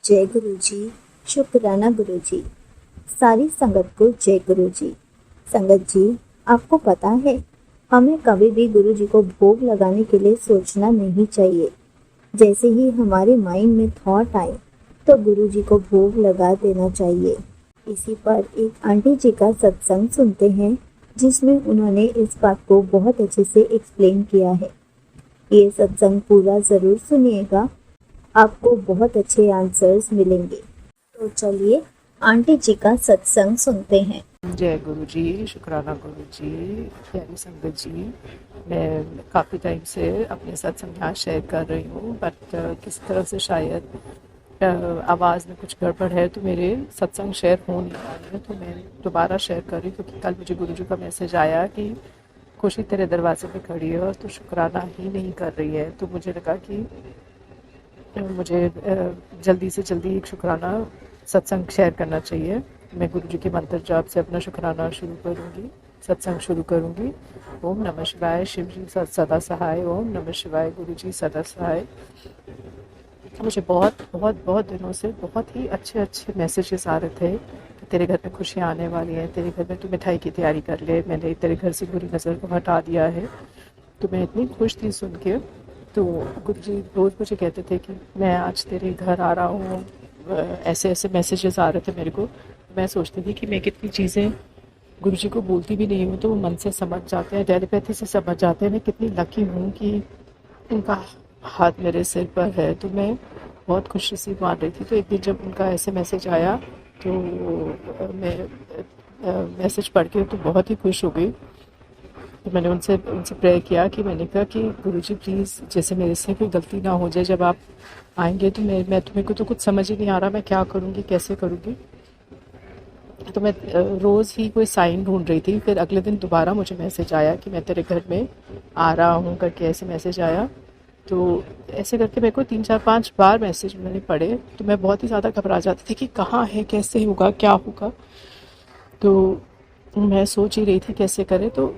जय गुरु जी। शुक्राना गुरु जी। सारी संगत को जय गुरु जी। संगत जी, आपको पता है, हमें कभी भी गुरु जी को भोग लगाने के लिए सोचना नहीं चाहिए। जैसे ही हमारे माइंड में थॉट आए तो गुरु जी को भोग लगा देना चाहिए। इसी पर एक आंटी जी का सत्संग सुनते हैं, जिसमें उन्होंने इस बात को बहुत अच्छे से एक्सप्लेन किया है। ये सत्संग पूरा जरूर सुनिएगा, आपको बहुत अच्छे आंसर्स मिलेंगे। तो चलिए आंटी जी का सत्संग सुनते हैं। जय गुरु जी। शुक्राना गुरु जी। प्यारी संगत जी, मैं काफ़ी टाइम से अपने सत्संग यहाँ शेयर कर रही हूँ, बट किस तरह से शायद आवाज़ में कुछ गड़बड़ है तो मेरे सत्संग शेयर हो नहीं पा रहे हैं। तो मैं दोबारा शेयर कर रही हूँ क्योंकि कल मुझे गुरु जी का मैसेज आया कि खुशी तेरे दरवाजे पे खड़ी है और तो शुक्राना ही नहीं कर रही है। तो मुझे लगा कि मुझे जल्दी से जल्दी एक शुक्राना सत्संग शेयर करना चाहिए। मैं गुरु जी के मंत्र जाप से अपना शुक्राना शुरू करूँगी, सत्संग शुरू करूँगी। ओम नमः शिवाय, शिव जी सदा सहाय। ओम नमः शिवाय, गुरु जी सदा सहाय। मुझे बहुत बहुत बहुत दिनों से बहुत ही अच्छे अच्छे मैसेजेस आ रहे थे कि तेरे घर में खुशियाँ आने वाली हैं, तेरे घर में तू मिठाई की तैयारी कर ले, मैंने तेरे घर से बुरी नज़र को हटा दिया है। तो मैं इतनी खुश थी सुन के। तो गुरु जी रोज़ मुझे कहते थे कि मैं आज तेरे घर आ रहा हूँ। ऐसे ऐसे मैसेजेस आ रहे थे मेरे को। मैं सोचती थी कि मैं कितनी चीज़ें गुरु जी को बोलती भी नहीं हूँ तो वो मन से समझ जाते हैं, टेलीपैथी से समझ जाते हैं। मैं कितनी लकी हूँ कि उनका हाथ मेरे सिर पर है। तो मैं बहुत खुशी सी मान रही थी। तो एक दिन जब उनका ऐसे मैसेज आया तो मैं मैसेज पढ़ के तो बहुत ही खुश हो गई। तो मैंने उनसे उनसे प्रेयर किया कि मैंने कहा कि गुरुजी प्लीज़, जैसे मेरे से कोई गलती ना हो जाए, जब आप आएंगे तो मैं तुम्हें को तो कुछ समझ ही नहीं आ रहा मैं क्या करूँगी, कैसे करूँगी। तो मैं रोज़ ही कोई साइन ढूंढ रही थी। फिर अगले दिन दोबारा मुझे मैसेज आया कि मैं तेरे घर में आ रहा हूँ करके ऐसे मैसेज आया। तो ऐसे करके मेरे को 3 4 5 बार मैसेज मैंने पढ़े। तो मैं बहुत ही ज़्यादा घबरा जाती थी कि कहाँ है, कैसे होगा, क्या होगा। तो मैं सोच ही रही थी कैसे करें। तो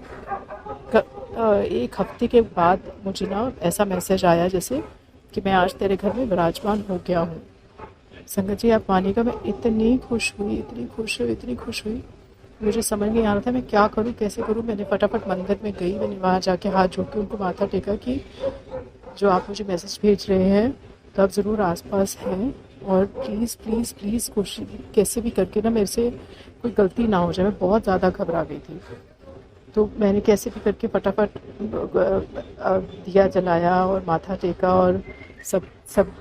एक हफ्ते के बाद मुझे ना ऐसा मैसेज आया जैसे कि मैं आज तेरे घर में विराजमान हो गया हूँ। संगत जी, आप मानिएगा मैं इतनी खुश हुई, इतनी खुश हुई, इतनी खुश हुई। मुझे समझ नहीं आ रहा था मैं क्या करूँ, कैसे करूँ। मैंने फटाफट मंदिर में गई, मैंने वहाँ जाके हाथ जोड़ के उनको माथा टेका कि जो आप मुझे मैसेज भेज रहे हैं तो आप ज़रूर आसपास हैं और प्लीज़ प्लीज़ प्लीज़ कोशिश कैसे भी करके ना मेरे से कोई गलती ना हो जाए। मैं बहुत ज़्यादा घबरा गई थी। तो मैंने कैसे भी करके फटाफट दिया जलाया और माथा टेका और सब सब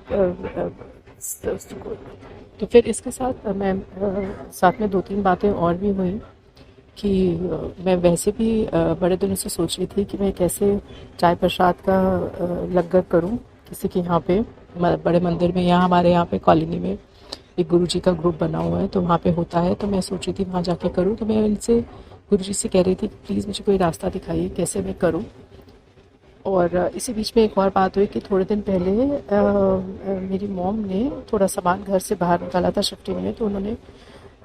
तो फिर इसके साथ मैं साथ में 2 3 बातें और भी हुई कि मैं वैसे भी बड़े दिनों से सोच रही थी कि मैं कैसे चाय प्रसाद का लंगर करूं किसी के यहाँ पे बड़े मंदिर में। यहाँ हमारे यहाँ पे कॉलोनी में एक गुरुजी का ग्रुप बना हुआ है तो वहाँ पे होता है। तो मैं सोच रही थी वहाँ जाके करूँ। तो मैं उनसे गुरुजी से कह रही थी कि प्लीज़ मुझे कोई रास्ता दिखाइए कैसे मैं करूँ। और इसी बीच में एक और बात हुई कि थोड़े दिन पहले मेरी मॉम ने थोड़ा सामान घर से बाहर निकाला था शिफ्टिंग में। तो उन्होंने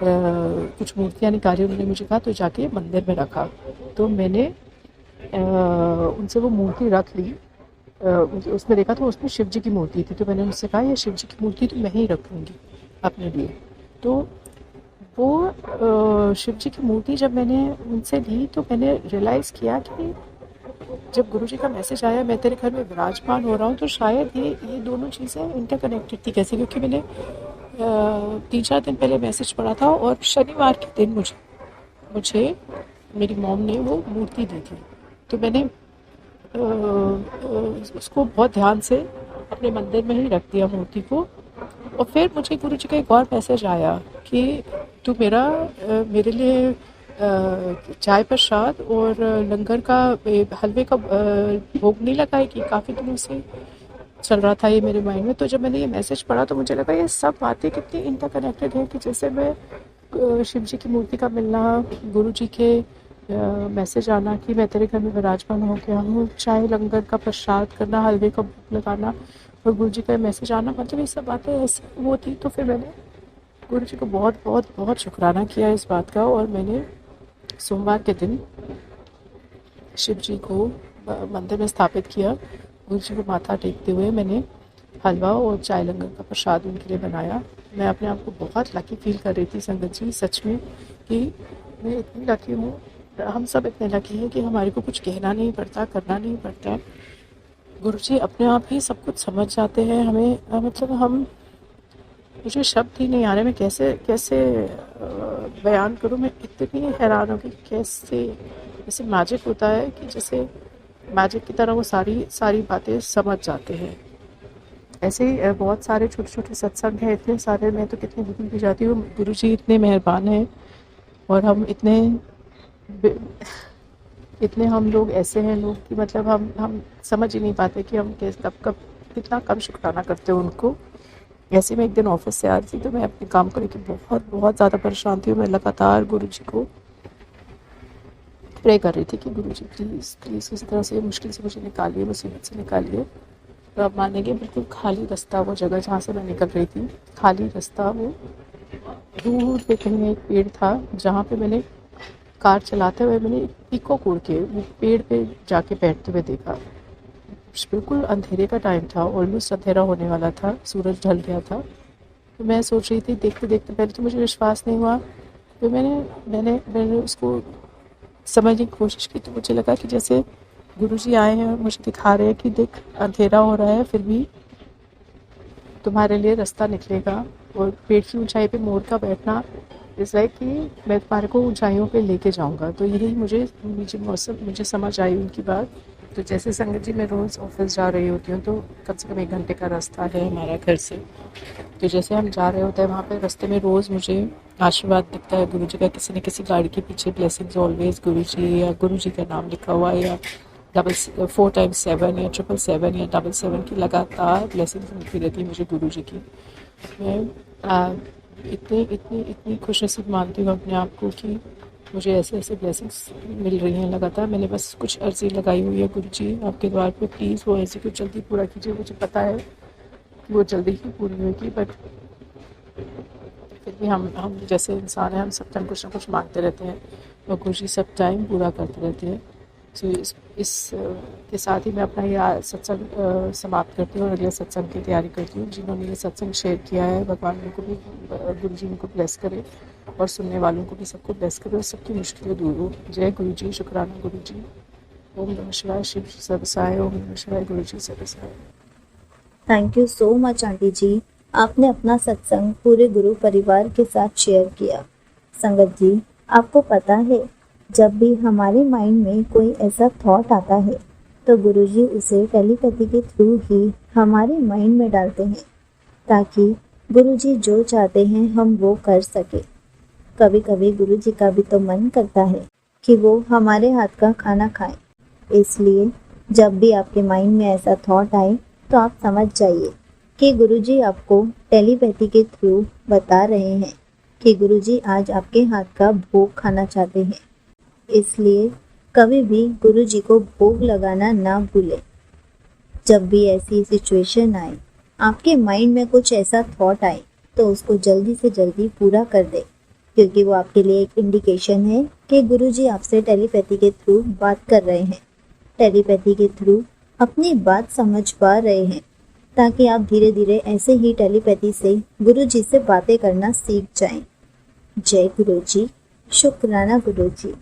कुछ मूर्तियाँ निकाली। उन्होंने मुझे कहा तो जाके मंदिर में रखा। तो मैंने उनसे वो मूर्ति रख ली। उसमें देखा तो उसमें शिव जी की मूर्ति थी। तो मैंने उनसे कहा ये शिव जी की मूर्ति तो मैं ही रखूँगी अपने लिए। तो वो शिव जी की मूर्ति जब मैंने उनसे ली तो मैंने रियलाइज़ किया कि जब गुरुजी का मैसेज आया मैं तेरे घर में विराजमान हो रहा हूँ तो शायद ये दोनों चीज़ें इंटरकनेक्टेड थी कैसे। क्योंकि मैंने 3 4 दिन पहले मैसेज पढ़ा था और शनिवार के दिन मुझे मुझे मेरी मॉम ने वो मूर्ति दी थी। तो मैंने उसको बहुत ध्यान से अपने मंदिर में ही रख दिया मूर्ति को। और फिर मुझे गुरुजी का एक और मैसेज आया कि तू मेरे लिए चाय प्रसाद और लंगर का हलवे का भोग नहीं लगाएगी। काफ़ी दिनों से चल रहा था ये मेरे माइंड में। तो जब मैंने ये मैसेज पढ़ा तो मुझे लगा ये सब बातें कितनी इंटरकनेक्टेड है कि जैसे मैं शिव जी की मूर्ति का मिलना, गुरु जी के मैसेज आना कि मैं तेरे घर में विराजमान हो गया हूँ, चाय लंगर का प्रसाद करना, हलवे का भोग लगाना और गुरु जी का मैसेज आना, मतलब ये सब बातें ऐसी वो थी। तो फिर मैंने गुरु जी को बहुत बहुत बहुत शुक्राना किया इस बात का। और मैंने सोमवार के दिन शिव जी को मंदिर में स्थापित किया। गुरु जी को माथा टेकते हुए मैंने हलवा और चाय लंगर का प्रसाद उनके लिए बनाया। मैं अपने आप को बहुत लकी फील कर रही थी संगत जी, सच में, कि मैं इतनी लकी हूँ। हम सब इतने लकी हैं कि हमारे को कुछ कहना नहीं पड़ता, करना नहीं पड़ता। गुरुजी अपने आप ही सब कुछ समझ जाते हैं हमें। मतलब हम, मुझे शब्द ही नहीं आ रहे, मैं कैसे कैसे बयान करूँ। मैं इतनी हैरान हूँ कि कैसे, जैसे मैजिक होता है कि जैसे मैजिक की तरह वो सारी सारी बातें समझ जाते हैं। ऐसे ही बहुत सारे छोटे छोटे सत्संग हैं, इतने सारे, मैं तो कितने भूल भी जाती हूँ। गुरुजी इतने मेहरबान हैं और हम इतने हम लोग ऐसे हैं लोग कि मतलब हम समझ ही नहीं पाते कि हम कैसे कब कब कितना कम शुक्राना करते हैं उनको। ऐसे में एक दिन ऑफिस से आ रही थी तो मैं अपने काम को लेकर बहुत बहुत ज़्यादा परेशान थी। मैं लगातार गुरुजी को प्रे कर रही थी कि गुरुजी प्लीज़ प्लीज़ किसी तरह से मुश्किल से मुझे निकालिए, मुसीबत से निकालिए। तो आप मानेंगे, बिल्कुल खाली रास्ता, वो जगह जहाँ से मैं निकल रही थी, खाली रास्ता, वो दूर पे कहीं एक पेड़ था जहाँ पे मैंने कार चलाते हुए मैंने पीको उड़ के वो पेड़ पे जाके बैठते हुए देखा। बिल्कुल अंधेरे का टाइम था, ऑलमोस्ट अंधेरा होने वाला था, सूरज ढल गया था। तो मैं सोच रही थी, देखते देखते पहले तो मुझे विश्वास नहीं हुआ। तो मैंने उसको समझने की कोशिश की, तो मुझे लगा कि जैसे गुरुजी आए हैं और मुझे दिखा रहे हैं कि देख, अंधेरा हो रहा है फिर भी तुम्हारे लिए रास्ता निकलेगा। और पेड़ की ऊंचाई पे मोर का बैठना इस लाइक कि मैं तुम्हारे को ऊंचाइयों पे लेके जाऊंगा। तो यही मुझे समझ आई उनकी बात। तो जैसे संगत जी, मैं रोज़ ऑफिस जा रही होती हूँ, तो कम से कम 1 घंटे का रास्ता है हमारा घर से। तो जैसे हम जा रहे होते हैं वहाँ पे रास्ते में रोज़ मुझे आशीर्वाद दिखता है गुरुजी का, किसी न किसी गाड़ी के पीछे ब्लेसिंग्स ऑलवेज गुरुजी, या गुरुजी का नाम लिखा हुआ है, या 4x7 या 777 या 77 की लगातार ब्लेसिंग्स मिलती रहती है मुझे गुरुजी की। मैं इतनी खुशनसीब मानती हूँ अपने आप को कि मुझे ऐसे ऐसे ब्लेसिंग्स मिल रही हैं लगातार। मैंने बस कुछ अर्जी लगाई हुई है गुरुजी आपके द्वार पे, प्लीज़ वो ऐसे कुछ जल्दी पूरा कीजिए। मुझे पता है कि वो जल्दी ही पूरी होगी, बट फिर भी हम जैसे इंसान हैं, हम सब टाइम कुछ ना कुछ मांगते रहते हैं और गुरुजी सब टाइम पूरा करते रहते हैं। सो इस के साथ ही मैं अपना ये सत्संग समाप्त करती हूँ और अगले सत्संग की तैयारी करती हूँ। जिन्होंने ये सत्संग शेयर किया है, भगवान उनको भी, गुरुजी उनको ब्लेस करे और सुनने वालों को भी सबको ब्लेस करे और सबकी मुश्किलें दूर हो। जय गुरुजी, शुक्राना गुरुजी। ओम नमः शिवाय, शिव सर्वसाय। ओम नमः शिवाय, गुरुजी सर्वसाय। Thank you so much aunty ji, आपने अपना सत्संग पूरे गुरु परिवार के साथ शेयर किया। संगत जी, आपको पता है, जब भी हमारे माइंड में कोई ऐसा थॉट आता है तो गुरुजी उसे टेलीपैथी के थ्रू ही हमारे माइंड में डालते हैं, ताकि गुरुजी जो चाहते हैं हम वो कर सके। कभी कभी गुरुजी का भी तो मन करता है कि वो हमारे हाथ का खाना खाएं। इसलिए जब भी आपके माइंड में ऐसा थॉट आए तो आप समझ जाइए कि गुरुजी आपको टेलीपैथी के थ्रू बता रहे हैं कि गुरुजी आज आपके हाथ का भोग खाना चाहते हैं। इसलिए कभी भी गुरुजी को भोग लगाना ना भूलें। जब भी ऐसी सिचुएशन आए, आपके माइंड में कुछ ऐसा थॉट आए, तो उसको जल्दी से जल्दी पूरा कर दे, क्योंकि वो आपके लिए एक इंडिकेशन है कि गुरुजी आपसे टेलीपैथी के थ्रू बात कर रहे हैं, टेलीपैथी के थ्रू अपनी बात समझ पा रहे हैं, ताकि आप धीरे धीरे ऐसे ही टेलीपैथी से गुरुजी से बातें करना सीख जाएं। जय गुरुजी, शुक्राना गुरुजी।